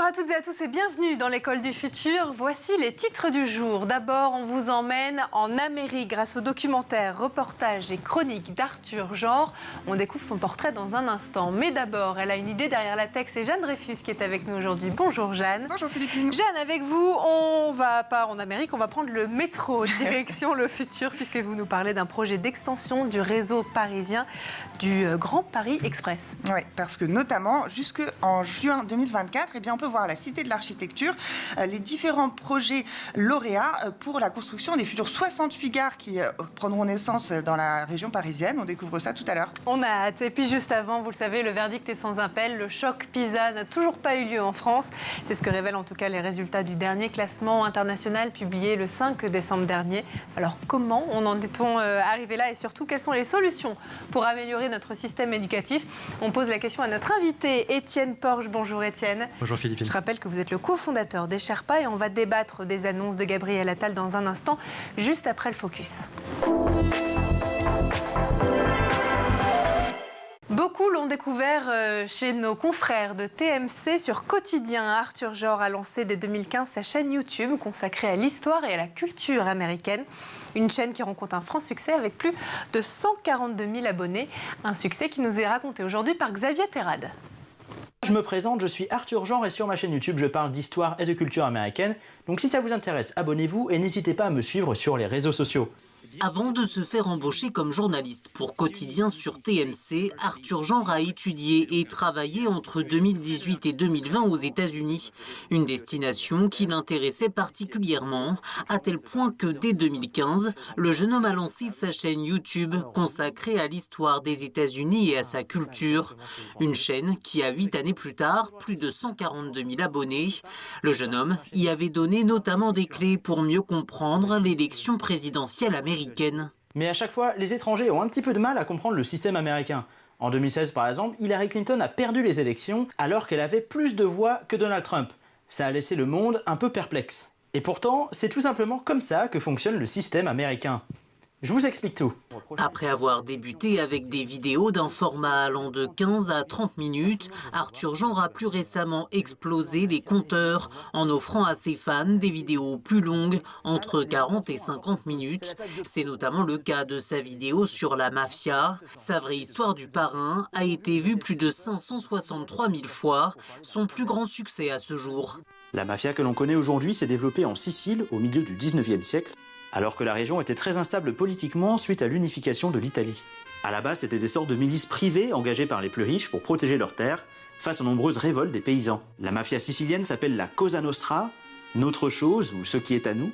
à toutes et à tous et bienvenue dans l'école du futur. Voici les titres du jour. D'abord, on vous emmène en Amérique grâce au documentaire, reportage et chronique d'Arthur Genre. On découvre son portrait dans un instant. Mais d'abord, elle a une idée derrière la tech. C'est Jeanne Dreyfus qui est avec nous aujourd'hui. Bonjour Jeanne. Bonjour Philippine. Jeanne, avec vous, on va pas en Amérique, on va prendre le métro direction le futur puisque vous nous parlez d'un projet d'extension du réseau parisien du Grand Paris Express. Oui, parce que notamment jusqu'en juin 2024, eh bien, on peut voir à la Cité de l'Architecture les différents projets lauréats pour la construction des futures 68 gares qui prendront naissance dans la région parisienne. On découvre ça tout à l'heure. On a hâte. Et puis juste avant, vous le savez, le verdict est sans appel. Le choc PISA n'a toujours pas eu lieu en France. C'est ce que révèlent en tout cas les résultats du dernier classement international publié le 5 décembre dernier. Alors comment en est-on arrivé là et surtout quelles sont les solutions pour améliorer notre système éducatif? On pose la question à notre invité Étienne Porges. Bonjour Étienne. Bonjour Philippine. Je rappelle que vous êtes le cofondateur des Sherpas et on va débattre des annonces de Gabriel Attal dans un instant, juste après le focus. Beaucoup l'ont découvert chez nos confrères de TMC sur Quotidien. Arthur Genre a lancé dès 2015 sa chaîne YouTube consacrée à l'histoire et à la culture américaine. Une chaîne qui rencontre un franc succès avec plus de 142 000 abonnés. Un succès qui nous est raconté aujourd'hui par Xavier Terrade. Je me présente, je suis Arthur Genre et sur ma chaîne YouTube, je parle d'histoire et de culture américaine. Donc si ça vous intéresse, abonnez-vous et n'hésitez pas à me suivre sur les réseaux sociaux. Avant de se faire embaucher comme journaliste pour Quotidien sur TMC, Arthur Genre a étudié et travaillé entre 2018 et 2020 aux États-Unis. Une destination qui l'intéressait particulièrement, à tel point que dès 2015, le jeune homme a lancé sa chaîne YouTube consacrée à l'histoire des États-Unis et à sa culture. Une chaîne qui a 8 années plus tard, plus de 142 000 abonnés. Le jeune homme y avait donné notamment des clés pour mieux comprendre l'élection présidentielle américaine. Mais à chaque fois, les étrangers ont un petit peu de mal à comprendre le système américain. En 2016 par exemple, Hillary Clinton a perdu les élections alors qu'elle avait plus de voix que Donald Trump. Ça a laissé le monde un peu perplexe. Et pourtant, c'est tout simplement comme ça que fonctionne le système américain. Je vous explique tout. Après avoir débuté avec des vidéos d'un format allant de 15 à 30 minutes, Arthur Genre a plus récemment explosé les compteurs en offrant à ses fans des vidéos plus longues, entre 40 et 50 minutes. C'est notamment le cas de sa vidéo sur la mafia. Sa vraie histoire du parrain a été vue plus de 563 000 fois, son plus grand succès à ce jour. La mafia que l'on connaît aujourd'hui s'est développée en Sicile au milieu du 19e siècle, alors que la région était très instable politiquement suite à l'unification de l'Italie. À la base, c'était des sortes de milices privées engagées par les plus riches pour protéger leurs terres face aux nombreuses révoltes des paysans. La mafia sicilienne s'appelle la Cosa Nostra, notre chose ou ce qui est à nous,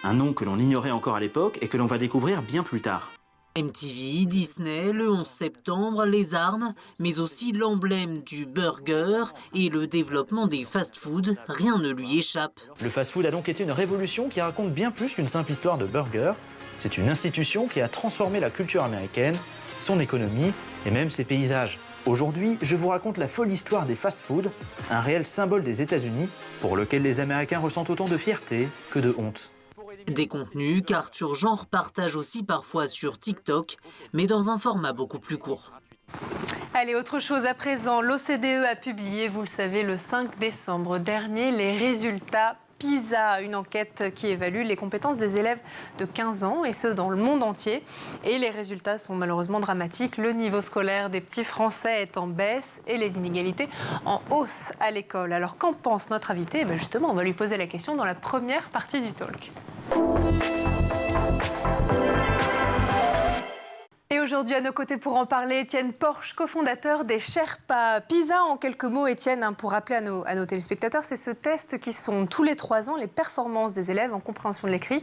un nom que l'on ignorait encore à l'époque et que l'on va découvrir bien plus tard. MTV, Disney, le 11 septembre, les armes, mais aussi l'emblème du burger et le développement des fast-foods, rien ne lui échappe. Le fast-food a donc été une révolution qui raconte bien plus qu'une simple histoire de burger. C'est une institution qui a transformé la culture américaine, son économie et même ses paysages. Aujourd'hui, je vous raconte la folle histoire des fast-foods, un réel symbole des États-Unis pour lequel les Américains ressentent autant de fierté que de honte. Des contenus qu'Arthur Genre partage aussi parfois sur TikTok, mais dans un format beaucoup plus court. Allez, autre chose à présent. L'OCDE a publié, vous le savez, le 5 décembre dernier, les résultats PISA, une enquête qui évalue les compétences des élèves de 15 ans, et ce, dans le monde entier. Et les résultats sont malheureusement dramatiques. Le niveau scolaire des petits Français est en baisse et les inégalités en hausse à l'école. Alors, qu'en pense notre invité? Justement, on va lui poser la question dans la première partie du talk. Et aujourd'hui, à nos côtés pour en parler, Étienne Porges, cofondateur des Sherpas. PISA, en quelques mots, Étienne, pour rappeler à nos téléspectateurs, c'est ce test qui sont tous les 3 ans les performances des élèves en compréhension de l'écrit,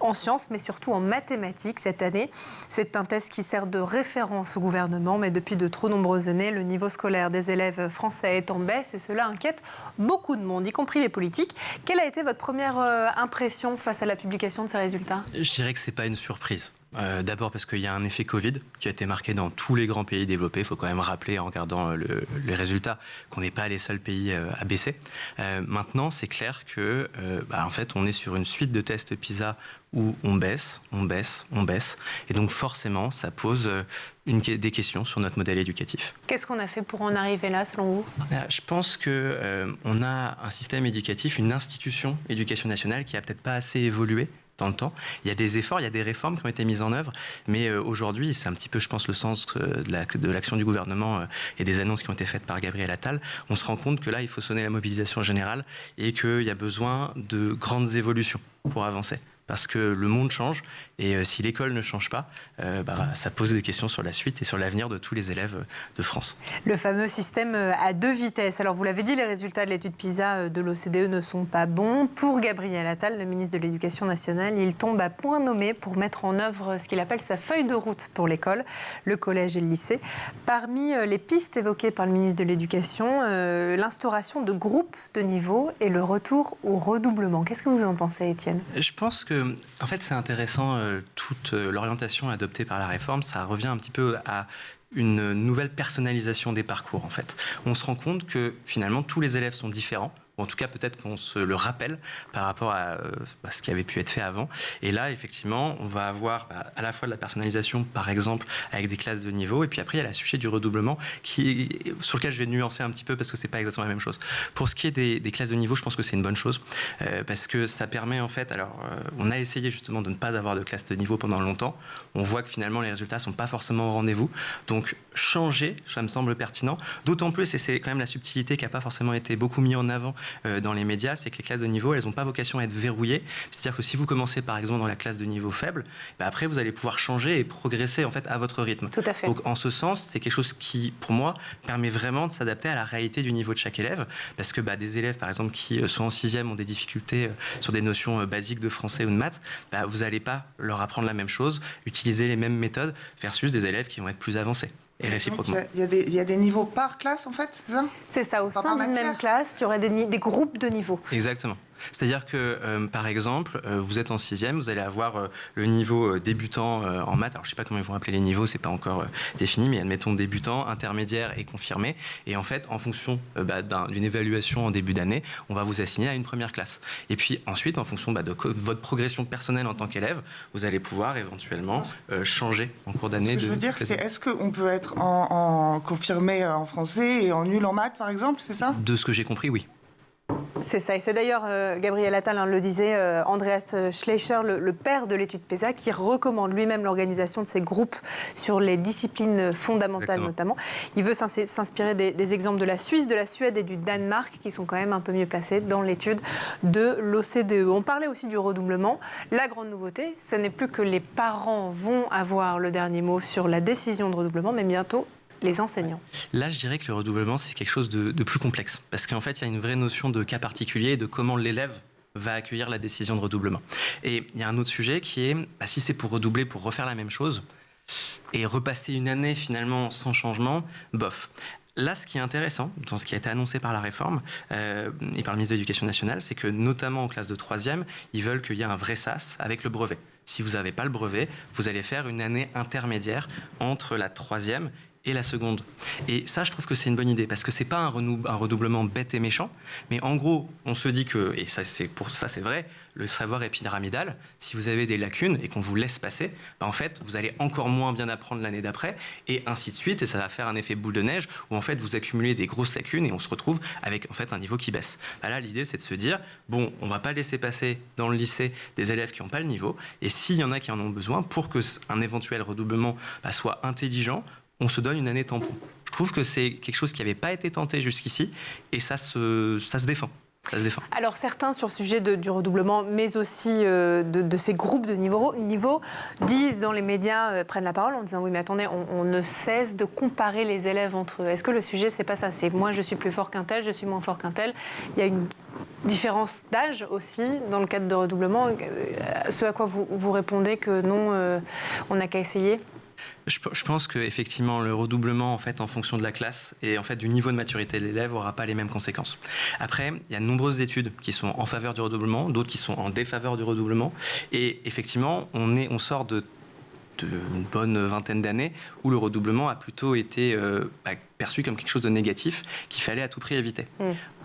en sciences, mais surtout en mathématiques cette année. C'est un test qui sert de référence au gouvernement, mais depuis de trop nombreuses années, le niveau scolaire des élèves français est en baisse et cela inquiète beaucoup de monde, y compris les politiques. Quelle a été votre première impression face à la publication de ces résultats? Je dirais que ce n'est pas une surprise. D'abord parce qu'il y a un effet Covid qui a été marqué dans tous les grands pays développés. Il faut quand même rappeler en regardant les résultats qu'on n'est pas les seuls pays à baisser. Maintenant, c'est clair que en fait, on est sur une suite de tests PISA où on baisse. Et donc forcément, ça pose des questions sur notre modèle éducatif. Qu'est-ce qu'on a fait pour en arriver là, selon vous ? Je pense qu'on a un système éducatif, une institution éducation nationale qui n'a peut-être pas assez évolué dans le temps. Il y a des efforts, il y a des réformes qui ont été mises en œuvre, mais aujourd'hui, c'est un petit peu, je pense, le sens de l'action du gouvernement et des annonces qui ont été faites par Gabriel Attal. On se rend compte que là, il faut sonner la mobilisation générale et qu'il y a besoin de grandes évolutions pour avancer. Parce que le monde change et si l'école ne change pas, ça pose des questions sur la suite et sur l'avenir de tous les élèves de France. Le fameux système à 2 vitesses. Alors vous l'avez dit, les résultats de l'étude PISA de l'OCDE ne sont pas bons. Pour Gabriel Attal, le ministre de l'Éducation nationale, il tombe à point nommé pour mettre en œuvre ce qu'il appelle sa feuille de route pour l'école, le collège et le lycée. Parmi les pistes évoquées par le ministre de l'Éducation, l'instauration de groupes de niveau et le retour au redoublement. Qu'est-ce que vous en pensez, Étienne ? Je pense que en fait, c'est intéressant, toute l'orientation adoptée par la réforme, ça revient un petit peu à une nouvelle personnalisation des parcours, en fait. On se rend compte que, finalement, tous les élèves sont différents. En tout cas, peut-être qu'on se le rappelle par rapport à ce qui avait pu être fait avant. Et là, effectivement, on va avoir à la fois de la personnalisation, par exemple, avec des classes de niveau. Et puis après, il y a le sujet du redoublement, sur lequel je vais nuancer un petit peu parce que c'est pas exactement la même chose. Pour ce qui est des classes de niveau, je pense que c'est une bonne chose parce que ça permet, en fait, on a essayé justement de ne pas avoir de classe de niveau pendant longtemps. On voit que finalement, les résultats sont pas forcément au rendez-vous. Donc, changer, ça me semble pertinent. D'autant plus, et c'est quand même la subtilité qui n'a pas forcément été beaucoup mis en avant dans les médias, c'est que les classes de niveau, elles n'ont pas vocation à être verrouillées. C'est-à-dire que si vous commencez par exemple dans la classe de niveau faible, après vous allez pouvoir changer et progresser en fait à votre rythme. Tout à fait. Donc en ce sens, c'est quelque chose qui, pour moi, permet vraiment de s'adapter à la réalité du niveau de chaque élève. Parce que des élèves, par exemple, qui sont en 6e, ont des difficultés sur des notions basiques de français ou de maths, vous n'allez pas leur apprendre la même chose, utiliser les mêmes méthodes versus des élèves qui vont être plus avancés. Et réciproquement. Il y a des niveaux par classe, en fait, c'est ça ? C'est ça, au sein d'une même classe, il y aurait des groupes de niveaux. Exactement. C'est-à-dire que, par exemple, vous êtes en 6e, vous allez avoir le niveau débutant en maths. Alors, je ne sais pas comment ils vont appeler les niveaux, ce n'est pas encore défini, mais admettons débutant, intermédiaire et confirmé. Et en fait, en fonction d'une évaluation en début d'année, on va vous assigner à une première classe. Et puis ensuite, en fonction de votre progression personnelle en tant qu'élève, vous allez pouvoir éventuellement changer en cours d'année. Ce que je veux dire, c'est est-ce qu'on peut être en confirmé en français et en nul en maths, par exemple, c'est ça ? De ce que j'ai compris, oui. C'est ça, et c'est d'ailleurs, Gabriel Attal le disait, Andreas Schleicher, le père de l'étude PISA, qui recommande lui-même l'organisation de ces groupes sur les disciplines fondamentales. Exactement. Notamment. Il veut s'inspirer des exemples de la Suisse, de la Suède et du Danemark, qui sont quand même un peu mieux placés dans l'étude de l'OCDE. On parlait aussi du redoublement. La grande nouveauté, ce n'est plus que les parents vont avoir le dernier mot sur la décision de redoublement, mais bientôt les enseignants. Là, je dirais que le redoublement, c'est quelque chose de plus complexe. Parce qu'en fait, il y a une vraie notion de cas particulier et de comment l'élève va accueillir la décision de redoublement. Et il y a un autre sujet qui est, si c'est pour redoubler, pour refaire la même chose, et repasser une année finalement sans changement, bof. Là, ce qui est intéressant, dans ce qui a été annoncé par la réforme et par le ministre de l'Éducation nationale, c'est que notamment en classe de 3e, ils veulent qu'il y ait un vrai SAS avec le brevet. Si vous n'avez pas le brevet, vous allez faire une année intermédiaire entre la 3e et la seconde. Et ça, je trouve que c'est une bonne idée, parce que c'est pas un redoublement bête et méchant, mais en gros, on se dit que, et ça c'est vrai, le savoir est pyramidal. Si vous avez des lacunes et qu'on vous laisse passer, en fait, vous allez encore moins bien apprendre l'année d'après, et ainsi de suite, et ça va faire un effet boule de neige, où en fait, vous accumulez des grosses lacunes, et on se retrouve avec en fait un niveau qui baisse. Là, l'idée, c'est de se dire, bon, on va pas laisser passer dans le lycée des élèves qui n'ont pas le niveau, et s'il y en a qui en ont besoin, pour qu'un éventuel redoublement soit intelligent, on se donne une année tampon. Je trouve que c'est quelque chose qui n'avait pas été tenté jusqu'ici et ça se défend. Ça se défend. Alors certains sur le sujet du redoublement, mais aussi de ces groupes de niveau, disent dans les médias, prennent la parole en disant oui mais attendez, on ne cesse de comparer les élèves entre eux. Est-ce que le sujet c'est pas ça, c'est moi je suis plus fort qu'un tel, je suis moins fort qu'un tel. Il y a une différence d'âge aussi dans le cadre de redoublement. Ce à quoi vous répondez que non, on n'a qu'à essayer. Je pense qu'effectivement, le redoublement, en fait, en fonction de la classe et en fait, du niveau de maturité de l'élève, n'aura pas les mêmes conséquences. Après, il y a de nombreuses études qui sont en faveur du redoublement, d'autres qui sont en défaveur du redoublement. Et effectivement, on sort de d'une bonne vingtaine d'années où le redoublement a plutôt été perçu comme quelque chose de négatif qu'il fallait à tout prix éviter.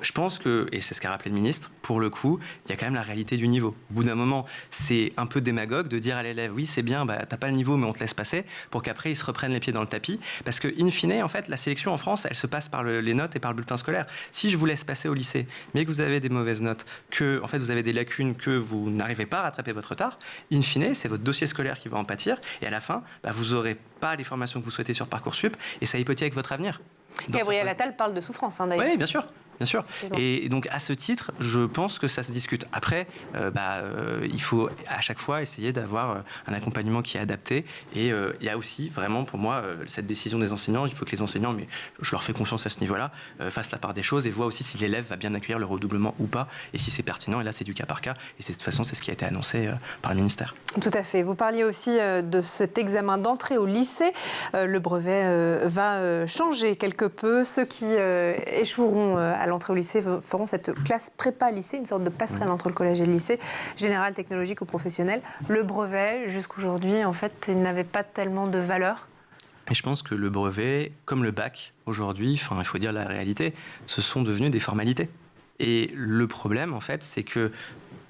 Je pense que, et c'est ce qu'a rappelé le ministre, pour le coup, il y a quand même la réalité du niveau. Au bout d'un moment, c'est un peu démagogue de dire à l'élève, oui, c'est bien, t'as pas le niveau, mais on te laisse passer, pour qu'après, ils se reprennent les pieds dans le tapis. Parce que, in fine, en fait, la sélection en France, elle se passe par les notes et par le bulletin scolaire. Si je vous laisse passer au lycée, mais que vous avez des mauvaises notes, que, en fait, vous avez des lacunes, que vous n'arrivez pas à rattraper votre retard, in fine, c'est votre dossier scolaire qui va en pâtir, et à la fin, vous n'aurez pas les formations que vous souhaitez sur Parcoursup, et ça hypothèque votre avenir. Gabriel Attal parle de souffrance, d'ailleurs. Oui, bien sûr. Bien sûr. Et donc, à ce titre, je pense que ça se discute. Après, il faut à chaque fois essayer d'avoir un accompagnement qui est adapté. Et il y a aussi, vraiment, pour moi, cette décision des enseignants. Il faut que les enseignants, mais je leur fais confiance à ce niveau-là, fassent la part des choses et voient aussi si l'élève va bien accueillir le redoublement ou pas, et si c'est pertinent. Et là, c'est du cas par cas. Et de toute façon, c'est ce qui a été annoncé par le ministère. Tout à fait. Vous parliez aussi de cet examen d'entrée au lycée. Le brevet va changer quelque peu. Ceux qui échoueront à l'entrée au lycée feront cette classe prépa-lycée, une sorte de passerelle entre le collège et le lycée, général, technologique ou professionnel. Le brevet, jusqu'aujourd'hui, en fait, il n'avait pas tellement de valeur. Et je pense que le brevet, comme le bac, aujourd'hui, il faut dire la réalité, ce sont devenus des formalités. Et le problème, en fait, c'est que,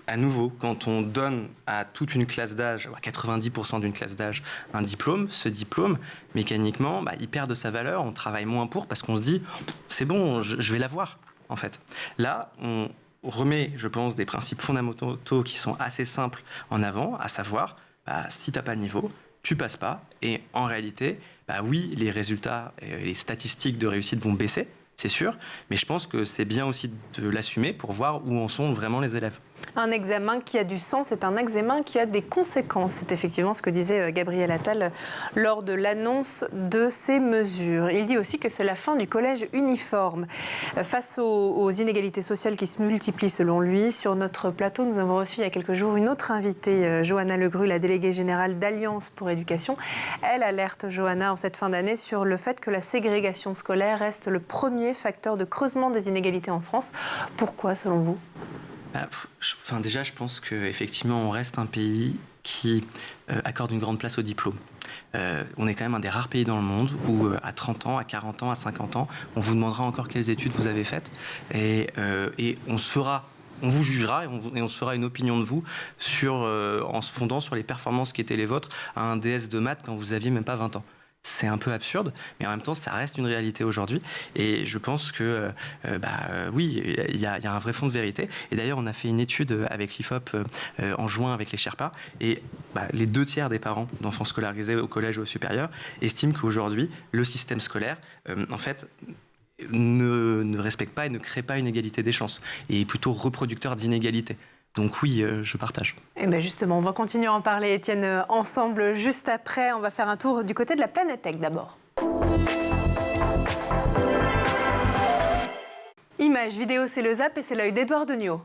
à nouveau, quand on donne à toute une classe d'âge, à 90% d'une classe d'âge, un diplôme, ce diplôme, mécaniquement, il perd de sa valeur, on travaille moins pour, parce qu'on se dit, c'est bon, je vais l'avoir. En fait, là, on remet, je pense, des principes fondamentaux qui sont assez simples en avant, à savoir, si tu n'as pas le niveau, tu passes pas. Et en réalité, oui, les résultats et les statistiques de réussite vont baisser, c'est sûr, mais je pense que c'est bien aussi de l'assumer pour voir où en sont vraiment les élèves. Un examen qui a du sens, c'est un examen qui a des conséquences. C'est effectivement ce que disait Gabriel Attal lors de l'annonce de ces mesures. Il dit aussi que c'est la fin du collège uniforme. Face aux inégalités sociales qui se multiplient selon lui, sur notre plateau, nous avons reçu il y a quelques jours une autre invitée, Johanna Legru, la déléguée générale d'Alliance pour Éducation. Elle alerte, Johanna, en cette fin d'année sur le fait que la ségrégation scolaire reste le premier facteur de creusement des inégalités en France. Pourquoi, selon vous ? Déjà, je pense qu'effectivement, on reste un pays qui accorde une grande place au diplôme. On est quand même un des rares pays dans le monde où à 30 ans, à 40 ans, à 50 ans, on vous demandera encore quelles études vous avez faites. Et on vous jugera et on se fera une opinion de vous en se fondant sur les performances qui étaient les vôtres à un DS de maths quand vous aviez même pas 20 ans. C'est un peu absurde, mais en même temps, ça reste une réalité aujourd'hui. Et je pense que, oui, il y a un vrai fond de vérité. Et d'ailleurs, on a fait une étude avec l'IFOP en juin avec les Sherpas. Et les 2/3 des parents d'enfants scolarisés au collège ou au supérieur estiment qu'aujourd'hui, le système scolaire, en fait, ne respecte pas et ne crée pas une égalité des chances. Et est plutôt reproducteur d'inégalités. Donc oui, je partage. Et bien justement, on va continuer à en parler, Étienne, ensemble. Juste après, on va faire un tour du côté de la Planète Tech d'abord. Images, vidéo, c'est le Zap et c'est l'œil d'Edouard Deniau.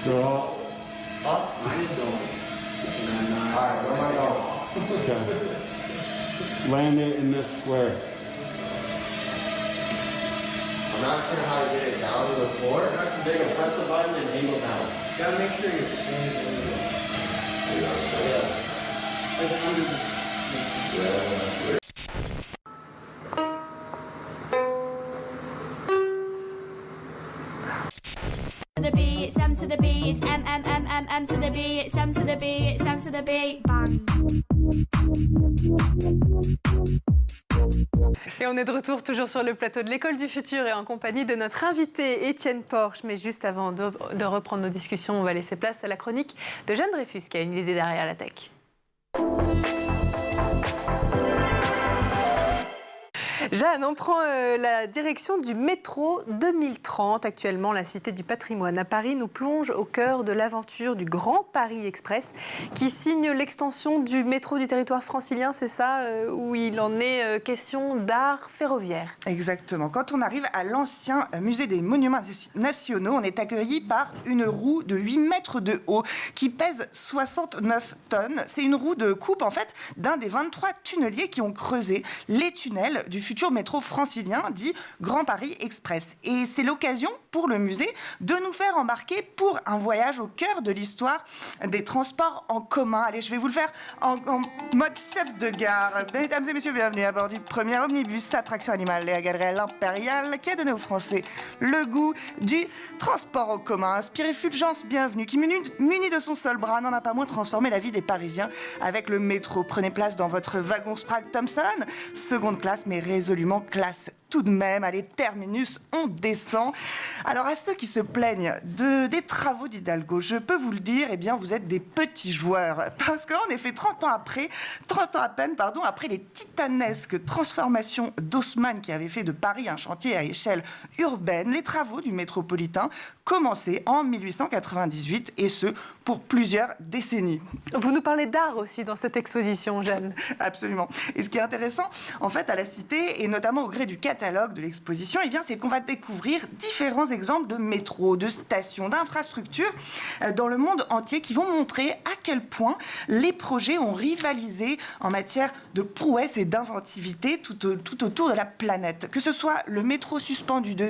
Go up. Alright, where am I going? Okay. Land it in this square. I'm not sure how to get it down to the floor. They can press the button and angle down. You gotta make sure you're standing. To the B, it's M to the B, it's M M M M M to the B, it's M to the B, it's M to the B, bang. Et on est de retour toujours sur le plateau de l'École du Futur et en compagnie de notre invité Étienne Porche. Mais juste avant de reprendre nos discussions, on va laisser place à la chronique de Jeanne Dreyfus qui a une idée derrière la tech. Jeanne, on prend la direction du métro 2030. Actuellement, la Cité du patrimoine à Paris nous plonge au cœur de l'aventure du Grand Paris Express qui signe l'extension du métro du territoire francilien. C'est ça, où il en est question d'art ferroviaire. Exactement. Quand on arrive à l'ancien musée des Monuments Nationaux, on est accueilli par une roue de 8 mètres de haut qui pèse 69 tonnes. C'est une roue de coupe, en fait, d'un des 23 tunneliers qui ont creusé les tunnels du futur métro francilien dit Grand Paris Express. Et c'est l'occasion pour le musée de nous faire embarquer pour un voyage au cœur de l'histoire des transports en commun. Allez, je vais vous le faire en mode chef de gare. Mesdames et messieurs, bienvenue à bord du premier omnibus attraction animale et à galerie impériale qui a donné aux Français le goût du transport en commun. Inspiré Fulgence, bienvenue, qui muni de son seul bras n'en a pas moins transformé la vie des Parisiens avec le métro. Prenez place dans votre wagon Sprague Thompson, seconde classe mais résolument classe tout de même. Allez, terminus, on descend. Alors, à ceux qui se plaignent des travaux d'Hidalgo, je peux vous le dire, eh bien, vous êtes des petits joueurs. Parce qu'en effet, 30 ans à peine, après les titanesques transformations d'Haussmann qui avait fait de Paris un chantier à échelle urbaine, les travaux du métropolitain commençaient en 1898 et ce, pour plusieurs décennies. Vous nous parlez d'art aussi dans cette exposition, Jeanne. Absolument. Et ce qui est intéressant, en fait, à la Cité, et notamment au gré du catalogue de l'exposition, eh bien, c'est qu'on va découvrir différents exemples de métro, de stations, d'infrastructures dans le monde entier qui vont montrer à quel point les projets ont rivalisé en matière de prouesse et d'inventivité tout autour de la planète. Que ce soit le métro suspendu de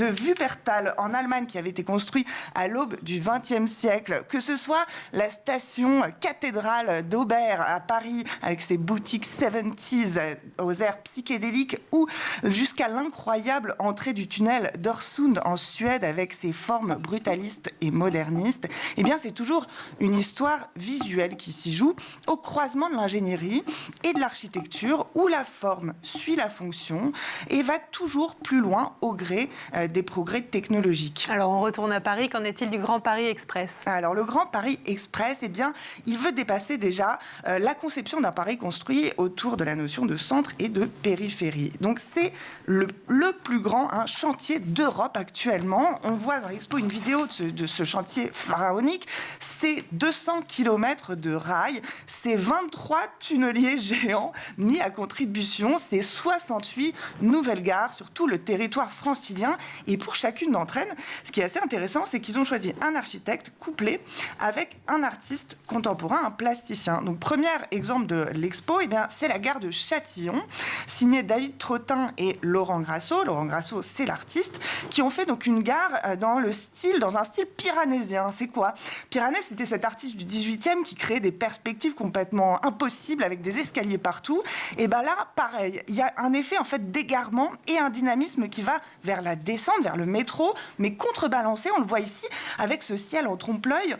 Wuppertal en Allemagne qui avait été construit à l'aube du XXe siècle, que ce soit la station cathédrale d'Aubert à Paris avec ses boutiques 70s aux airs psychédéliques ou jusqu'à l'incroyable entrée du tunnel d'Öresund en Suède avec ses formes brutalistes et modernistes, eh bien c'est toujours une histoire visuelle qui s'y joue au croisement de l'ingénierie et de l'architecture où la forme suit la fonction et va toujours plus loin au gré des progrès technologiques. Alors on retourne à Paris, qu'en est-il du Grand Paris Express ? Alors le Grand Paris Express, eh bien, il veut dépasser déjà la conception d'un Paris construit autour de la notion de centre et de périphérie. Donc c'est le plus grand chantier d'Europe actuellement. On voit dans l'expo une vidéo de ce chantier pharaonique. C'est 200 km de rails, c'est 23 tunneliers géants mis à contribution, c'est 68 nouvelles gares sur tout le territoire francilien. Et pour chacune d'entre elles, ce qui est assez intéressant, c'est qu'ils ont choisi un architecte couplé avec un artiste contemporain, un plasticien. Donc, premier exemple de l'expo, eh bien, c'est la gare de Châtillon, signée David Trottin et Laurent Grasso. Laurent Grasso, c'est l'artiste, qui ont fait donc une gare dans un style pyranésien. C'est quoi ? Piranès, c'était cet artiste du 18e qui créait des perspectives complètement impossibles avec des escaliers partout. Et bien là, pareil, il y a un effet en fait d'égarement et un dynamisme qui va vers la descente, vers le métro, mais contrebalancé, on le voit ici, avec ce ciel en trompe-l'œil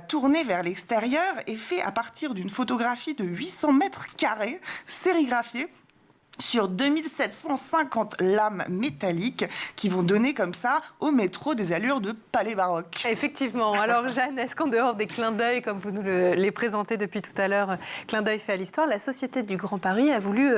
tourné vers l'extérieur et fait à partir d'une photographie de 800 mètres carrés sérigraphiée sur 2750 lames métalliques qui vont donner comme ça au métro des allures de palais baroque. Effectivement. Alors Jeanne, est-ce qu'en dehors des clins d'œil, comme vous nous les présentez depuis tout à l'heure, clin d'œil fait à l'histoire, la Société du Grand Paris a voulu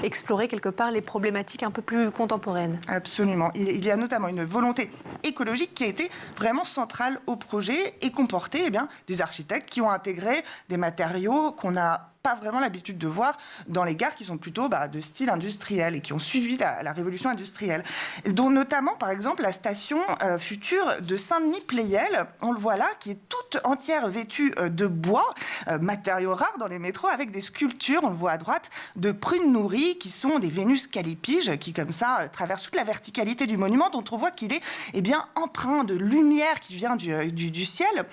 explorer quelque part les problématiques un peu plus contemporaines ? Absolument. Il y a notamment une volonté écologique qui a été vraiment centrale au projet et comportait des architectes qui ont intégré des matériaux qu'on a pas vraiment l'habitude de voir dans les gares qui sont plutôt de style industriel et qui ont suivi la révolution industrielle. Dont notamment, par exemple, la station future de Saint-Denis-Pleyel, on le voit là, qui est toute entière vêtue de bois, matériaux rares dans les métros, avec des sculptures, on le voit à droite, de prunes nourries, qui sont des Vénus callipyges, qui comme ça traversent toute la verticalité du monument, dont on voit qu'il est empreint de lumière qui vient du ciel.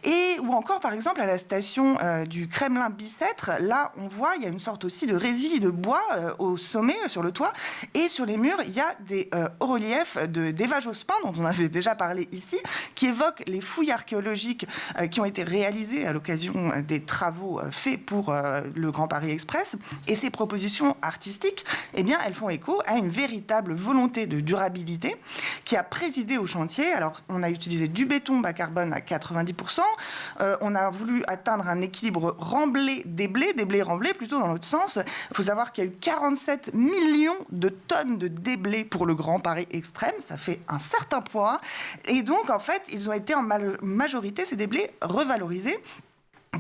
Et, ou encore, par exemple, à la station du Kremlin-Bicêtre, là, on voit, il y a une sorte aussi de résil de bois au sommet, sur le toit, et sur les murs, il y a des hauts-reliefs d'Eva Jospin, dont on avait déjà parlé ici, qui évoquent les fouilles archéologiques qui ont été réalisées à l'occasion des travaux faits pour le Grand Paris Express. Et ces propositions artistiques, elles font écho à une véritable volonté de durabilité qui a présidé au chantier. Alors, on a utilisé du béton bas carbone à 90%. On a voulu atteindre un équilibre déblai remblai, plutôt dans l'autre sens. Il faut savoir qu'il y a eu 47 millions de tonnes de déblai pour le Grand Paris Extrême. Ça fait un certain poids. Et donc, en fait, ils ont été en majorité, ces déblais, revalorisés.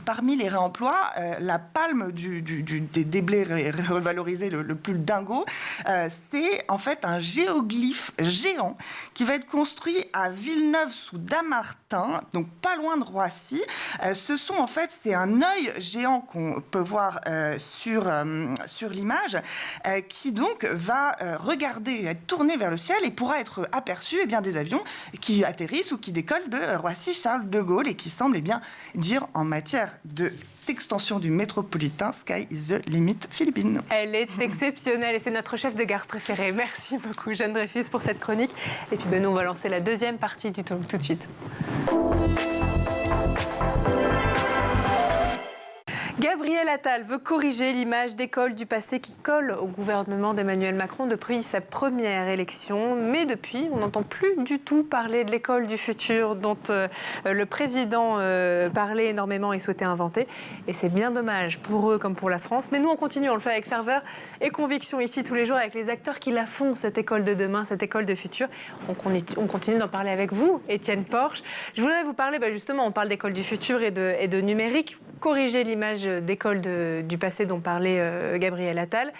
Parmi les réemplois, la palme des déblais revalorisés le plus dingo, c'est en fait un géoglyphe géant qui va être construit à Villeneuve-sous-Dammartin, donc pas loin de Roissy. C'est un œil géant qu'on peut voir sur l'image, qui donc va regarder, être tourné vers le ciel et pourra être aperçu des avions qui atterrissent ou qui décollent de Roissy-Charles de Gaulle et qui semblent dire en matière d'extension du métropolitain, Sky is the limit Philippines. Elle est exceptionnelle et c'est notre chef de gare préféré. Merci beaucoup Jeanne Dreyfus pour cette chronique. Et puis nous on va lancer la deuxième partie du talk tout de suite. Gabriel Attal veut corriger l'image d'école du passé qui colle au gouvernement d'Emmanuel Macron depuis sa première élection. Mais depuis, on n'entend plus du tout parler de l'école du futur dont le président parlait énormément et souhaitait inventer. Et c'est bien dommage pour eux comme pour la France. Mais nous, on continue, on le fait avec ferveur et conviction ici tous les jours avec les acteurs qui la font, cette école de demain, cette école de futur. On continue d'en parler avec vous, Étienne Porche. Je voudrais vous parler, justement, on parle d'école du futur et de numérique. Corriger l'image d'école du passé dont parlait Gabriel Attal.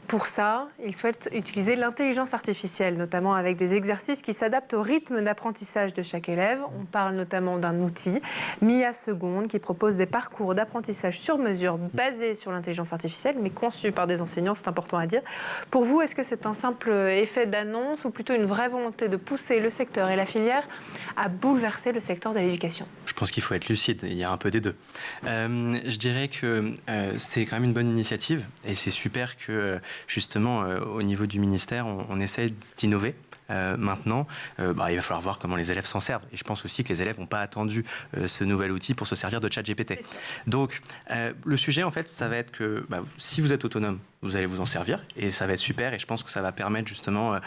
Pour ça, il souhaite utiliser l'intelligence artificielle, notamment avec des exercices qui s'adaptent au rythme d'apprentissage de chaque élève. On parle notamment d'un outil, Mia Seconde, qui propose des parcours d'apprentissage sur mesure basés sur l'intelligence artificielle, mais conçus par des enseignants, c'est important à dire. Pour vous, est-ce que c'est un simple effet d'annonce ou plutôt une vraie volonté de pousser le secteur et la filière à bouleverser le secteur de l'éducation ? Je pense qu'il faut être lucide, il y a un peu des deux. Je dirais que c'est quand même une bonne initiative et c'est super que justement au niveau du ministère on essaie d'innover. Maintenant, il va falloir voir comment les élèves s'en servent. Et je pense aussi que les élèves n'ont pas attendu ce nouvel outil pour se servir de ChatGPT. Donc, le sujet, en fait, ça va être que si vous êtes autonome, vous allez vous en servir et ça va être super. Et je pense que ça va permettre justement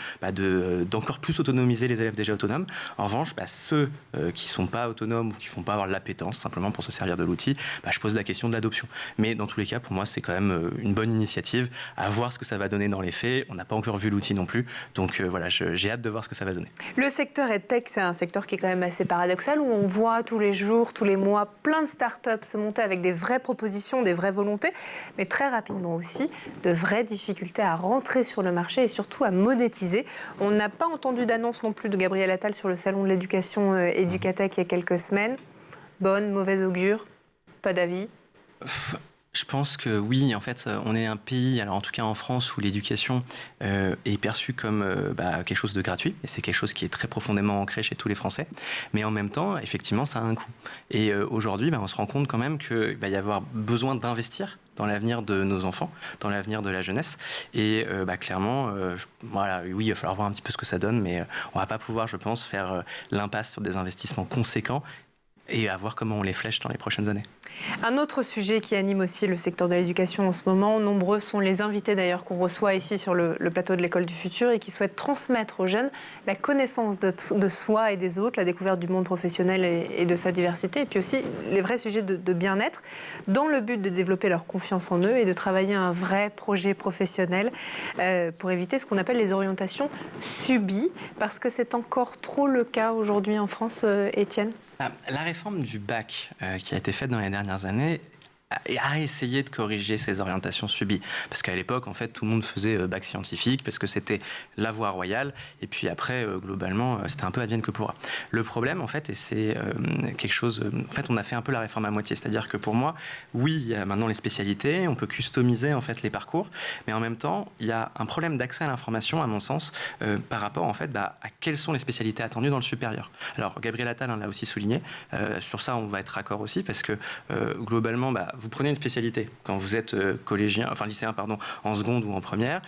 d'encore plus autonomiser les élèves déjà autonomes. En revanche, ceux qui ne sont pas autonomes ou qui ne vont pas avoir l'appétence simplement pour se servir de l'outil, je pose la question de l'adoption. Mais dans tous les cas, pour moi, c'est quand même une bonne initiative. À voir ce que ça va donner dans les faits. On n'a pas encore vu l'outil non plus. Donc voilà, j'ai hâte de voir ce que ça va donner. Le secteur EdTech, c'est un secteur qui est quand même assez paradoxal, où on voit tous les jours, tous les mois, plein de startups se monter avec des vraies propositions, des vraies volontés, mais très rapidement aussi, de vraies difficultés à rentrer sur le marché et surtout à monétiser. On n'a pas entendu d'annonce non plus de Gabriel Attal sur le salon de l'éducation Educatech il y a quelques semaines. Bonne, mauvaise augure, pas d'avis? Je pense que oui, en fait, on est un pays, alors en tout cas en France, où l'éducation est perçue comme quelque chose de gratuit, et c'est quelque chose qui est très profondément ancré chez tous les Français, mais en même temps, effectivement, ça a un coût. Et aujourd'hui, on se rend compte quand même qu'il va y avoir besoin d'investir dans l'avenir de nos enfants, dans l'avenir de la jeunesse. Et clairement, oui, il va falloir voir un petit peu ce que ça donne, mais on ne va pas pouvoir, je pense, faire l'impasse sur des investissements conséquents et à voir comment on les flèche dans les prochaines années. Un autre sujet qui anime aussi le secteur de l'éducation en ce moment, nombreux sont les invités d'ailleurs qu'on reçoit ici sur le plateau de l'École du Futur et qui souhaitent transmettre aux jeunes la connaissance de soi et des autres, la découverte du monde professionnel et de sa diversité, et puis aussi les vrais sujets de bien-être, dans le but de développer leur confiance en eux et de travailler un vrai projet professionnel pour éviter ce qu'on appelle les orientations subies, parce que c'est encore trop le cas aujourd'hui en France, Étienne. La réforme du bac qui a été faite dans les dernières années à essayer de corriger ces orientations subies. Parce qu'à l'époque, en fait, tout le monde faisait bac scientifique parce que c'était la voie royale. Et puis après, globalement, c'était un peu advienne que pourra. Le problème, en fait, et c'est quelque chose... en fait, on a fait un peu la réforme à moitié. C'est-à-dire que pour moi, oui, il y a maintenant les spécialités, on peut customiser, en fait, les parcours. Mais en même temps, il y a un problème d'accès à l'information, à mon sens, par rapport, en fait, à quelles sont les spécialités attendues dans le supérieur. Alors, Gabriel Attal l'a aussi souligné. Sur ça, on va être raccord aussi parce que, globalement, vous prenez une spécialité quand vous êtes lycéen, en seconde ou en première.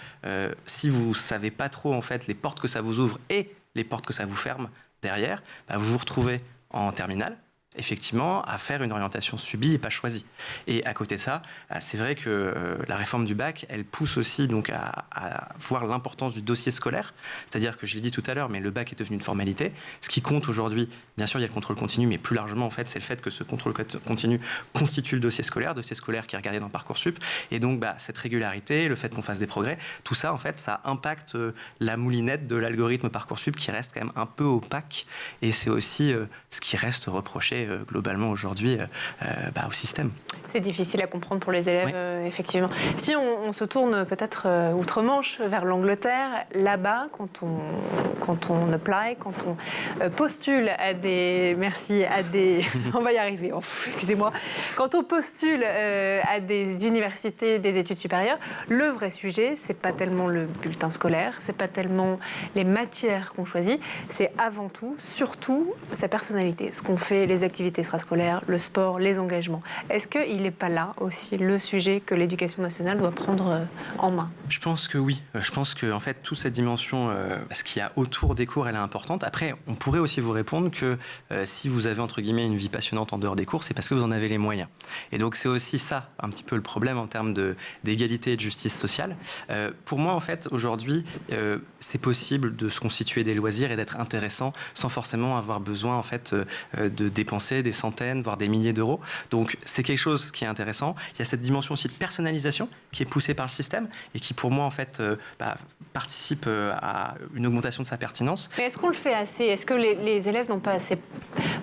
Si vous savez pas trop en fait les portes que ça vous ouvre et les portes que ça vous ferme derrière, vous vous retrouvez en terminale, effectivement, à faire une orientation subie et pas choisie. Et à côté de ça, c'est vrai que la réforme du bac, elle pousse aussi donc à voir l'importance du dossier scolaire. C'est-à-dire que je l'ai dit tout à l'heure, mais le bac est devenu une formalité. Ce qui compte aujourd'hui, bien sûr, il y a le contrôle continu, mais plus largement, en fait, c'est le fait que ce contrôle continu constitue le dossier scolaire qui est regardé dans Parcoursup. Et donc, cette régularité, le fait qu'on fasse des progrès, tout ça, en fait, ça impacte la moulinette de l'algorithme Parcoursup qui reste quand même un peu opaque. Et c'est aussi ce qui reste reproché globalement aujourd'hui au système. C'est difficile à comprendre pour les élèves, oui. Effectivement. Si on se tourne peut-être outre-Manche, vers l'Angleterre, là-bas, quand on apply, quand on postule à des... Merci, à des... on va y arriver, excusez-moi. Quand on postule à des universités, des études supérieures, le vrai sujet, c'est pas tellement le bulletin scolaire, c'est pas tellement les matières qu'on choisit, c'est avant tout, surtout, sa personnalité. Ce qu'on fait, les activités extrascolaires, le sport, les engagements. Est-ce qu'il n'est pas là aussi le sujet que l'éducation nationale doit prendre en main ? Je pense que oui. Je pense que en fait, toute cette dimension, ce qu'il y a autour des cours, elle est importante. Après, on pourrait aussi vous répondre que si vous avez, entre guillemets, une vie passionnante en dehors des cours, c'est parce que vous en avez les moyens. Et donc, c'est aussi ça, un petit peu le problème en termes d'égalité et de justice sociale. Pour moi, en fait, aujourd'hui, c'est possible de se constituer des loisirs et d'être intéressant sans forcément avoir besoin, en fait, de dépenser des centaines, voire des milliers d'euros. Donc, c'est quelque chose qui est intéressant. Il y a cette dimension aussi de personnalisation qui est poussée par le système et qui, pour moi, en fait, participe à une augmentation de sa pertinence. Mais est-ce qu'on le fait assez ? Est-ce que les élèves n'ont pas assez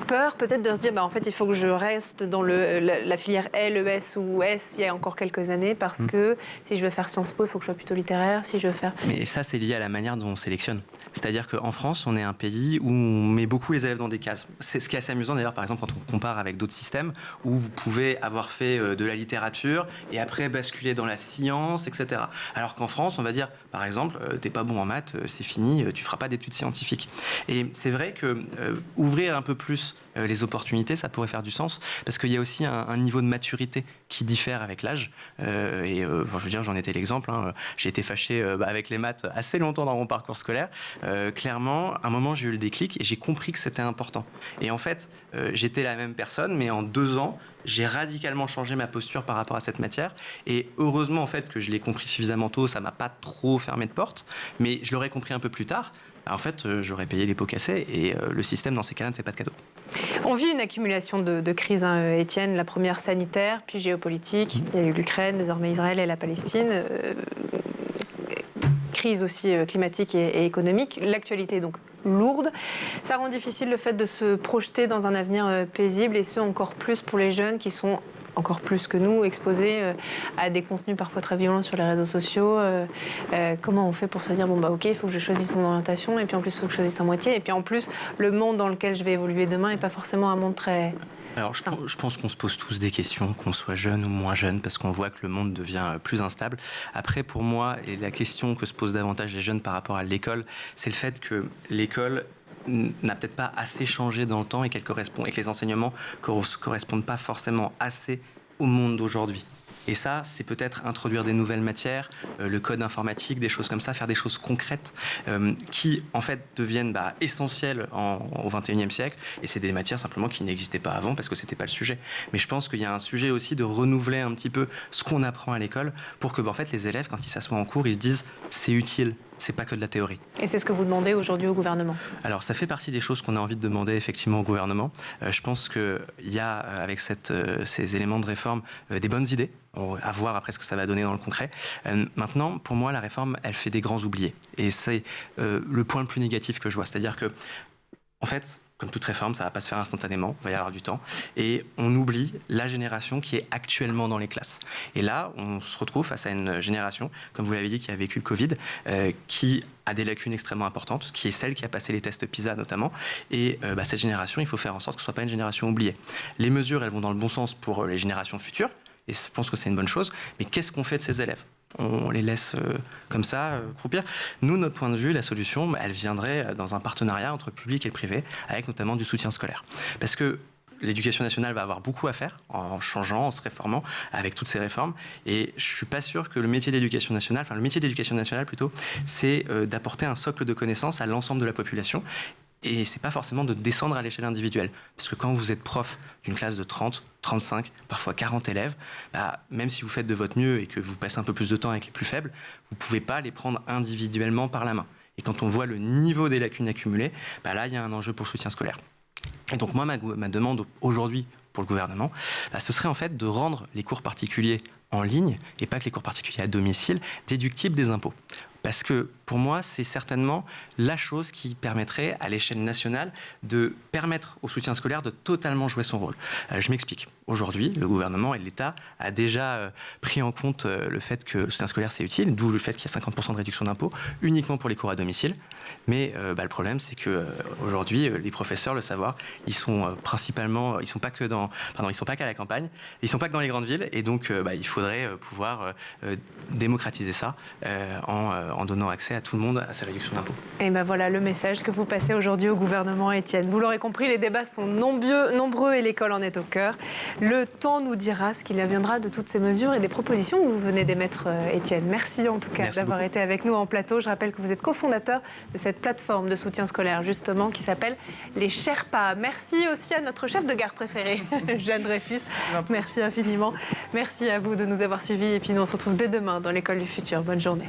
peur, peut-être, de se dire, en fait, il faut que je reste dans la filière L, ES ou S il y a encore quelques années, parce que si je veux faire Sciences Po, il faut que je sois plutôt littéraire. Si je veux faire... Mais ça, c'est lié à la manière dont on sélectionne. C'est-à-dire qu'en France, on est un pays où on met beaucoup les élèves dans des cases. C'est ce qui est assez amusant, d'ailleurs, par exemple, quand on compare avec d'autres systèmes où vous pouvez avoir fait de la littérature et après basculer dans la science, etc. Alors qu'en France, on va dire, par exemple, t'es pas bon en maths, c'est fini, tu feras pas d'études scientifiques. Et c'est vrai que ouvrir un peu plus les opportunités, ça pourrait faire du sens, parce qu'il y a aussi un niveau de maturité qui diffère avec l'âge. Je veux dire, j'en étais l'exemple. J'ai été fâché avec les maths assez longtemps dans mon parcours scolaire. Clairement, à un moment, j'ai eu le déclic et j'ai compris que c'était important. Et en fait, j'étais la même personne, mais en 2 ans, j'ai radicalement changé ma posture par rapport à cette matière. Et heureusement, en fait, que je l'ai compris suffisamment tôt, ça m'a pas trop fermé de porte, mais je l'aurais compris un peu plus tard. En fait, j'aurais payé les pots cassés et le système, dans ces cas-là, ne fait pas de cadeau. On vit une accumulation de crises, Étienne. La première sanitaire, puis géopolitique. Il y a eu l'Ukraine, désormais Israël et la Palestine. Crise aussi climatique et économique. L'actualité, donc, lourde. Ça rend difficile le fait de se projeter dans un avenir paisible, et ce, encore plus pour les jeunes qui sont encore plus que nous, exposés à des contenus parfois très violents sur les réseaux sociaux. Comment on fait pour se dire, ok, il faut que je choisisse mon orientation, et puis en plus, il faut que je choisisse à moitié, et puis en plus, le monde dans lequel je vais évoluer demain n'est pas forcément un monde très... Alors, je pense qu'on se pose tous des questions, qu'on soit jeune ou moins jeune, parce qu'on voit que le monde devient plus instable. Après, pour moi, et la question que se posent davantage les jeunes par rapport à l'école, c'est le fait que l'école n'a peut-être pas assez changé dans le temps et que les enseignements ne correspondent pas forcément assez au monde d'aujourd'hui. Et ça, c'est peut-être introduire des nouvelles matières, le code informatique, des choses comme ça, faire des choses concrètes qui, en fait, deviennent essentielles au XXIe siècle. Et c'est des matières simplement qui n'existaient pas avant parce que c'était pas le sujet. Mais je pense qu'il y a un sujet aussi de renouveler un petit peu ce qu'on apprend à l'école pour que, en fait, les élèves, quand ils s'assoient en cours, ils se disent c'est utile. C'est pas que de la théorie. Et c'est ce que vous demandez aujourd'hui au gouvernement ? Alors, ça fait partie des choses qu'on a envie de demander effectivement au gouvernement. Je pense qu'il y a, avec ces éléments de réforme, des bonnes idées. À voir après ce que ça va donner dans le concret. Maintenant, pour moi, la réforme, elle fait des grands oubliés. Et c'est le point le plus négatif que je vois. C'est-à-dire que, en fait, comme toute réforme, ça ne va pas se faire instantanément, il va y avoir du temps. Et on oublie la génération qui est actuellement dans les classes. Et là, on se retrouve face à une génération, comme vous l'avez dit, qui a vécu le Covid, qui a des lacunes extrêmement importantes, qui est celle qui a passé les tests PISA notamment. Et cette génération, il faut faire en sorte que ce ne soit pas une génération oubliée. Les mesures, elles vont dans le bon sens pour les générations futures, et je pense que c'est une bonne chose. Mais qu'est-ce qu'on fait de ces élèves ? On les laisse comme ça croupir. Nous, notre point de vue, la solution, elle viendrait dans un partenariat entre le public et le privé, avec notamment du soutien scolaire. Parce que l'éducation nationale va avoir beaucoup à faire en changeant, en se réformant avec toutes ces réformes. Et je ne suis pas sûr que le métier d'éducation nationale, c'est d'apporter un socle de connaissances à l'ensemble de la population. Et c'est pas forcément de descendre à l'échelle individuelle. Parce que quand vous êtes prof d'une classe de 30, 35, parfois 40 élèves, même si vous faites de votre mieux et que vous passez un peu plus de temps avec les plus faibles, vous pouvez pas les prendre individuellement par la main. Et quand on voit le niveau des lacunes accumulées, là, il y a un enjeu pour le soutien scolaire. Et donc moi, ma demande aujourd'hui pour le gouvernement, ce serait en fait de rendre les cours particuliers en ligne, et pas que les cours particuliers à domicile, déductibles des impôts. Parce que pour moi, c'est certainement la chose qui permettrait à l'échelle nationale de permettre au soutien scolaire de totalement jouer son rôle. Je m'explique. Aujourd'hui, le gouvernement et l'État a déjà pris en compte le fait que le soutien scolaire c'est utile, d'où le fait qu'il y a 50% de réduction d'impôts uniquement pour les cours à domicile. Mais le problème, c'est que aujourd'hui, les professeurs, le savoir, ils sont principalement, ils sont pas qu'à la campagne, ils sont pas que dans les grandes villes, et donc il faudrait pouvoir démocratiser ça en donnant accès à tout le monde à ces réductions d'impôts. Et voilà le message que vous passez aujourd'hui au gouvernement, Étienne. Vous l'aurez compris, les débats sont nombreux et l'école en est au cœur. Le temps nous dira ce qu'il adviendra de toutes ces mesures et des propositions que vous venez d'émettre, Étienne. Merci en tout cas d'avoir été avec nous en plateau. Je rappelle que vous êtes cofondateur de cette plateforme de soutien scolaire, justement, qui s'appelle les Sherpas. Merci aussi à notre chef de gare préféré, Jeanne Dreyfus. Merci infiniment. Merci à vous de nous avoir suivis. Et puis nous, on se retrouve dès demain dans l'école du futur. Bonne journée.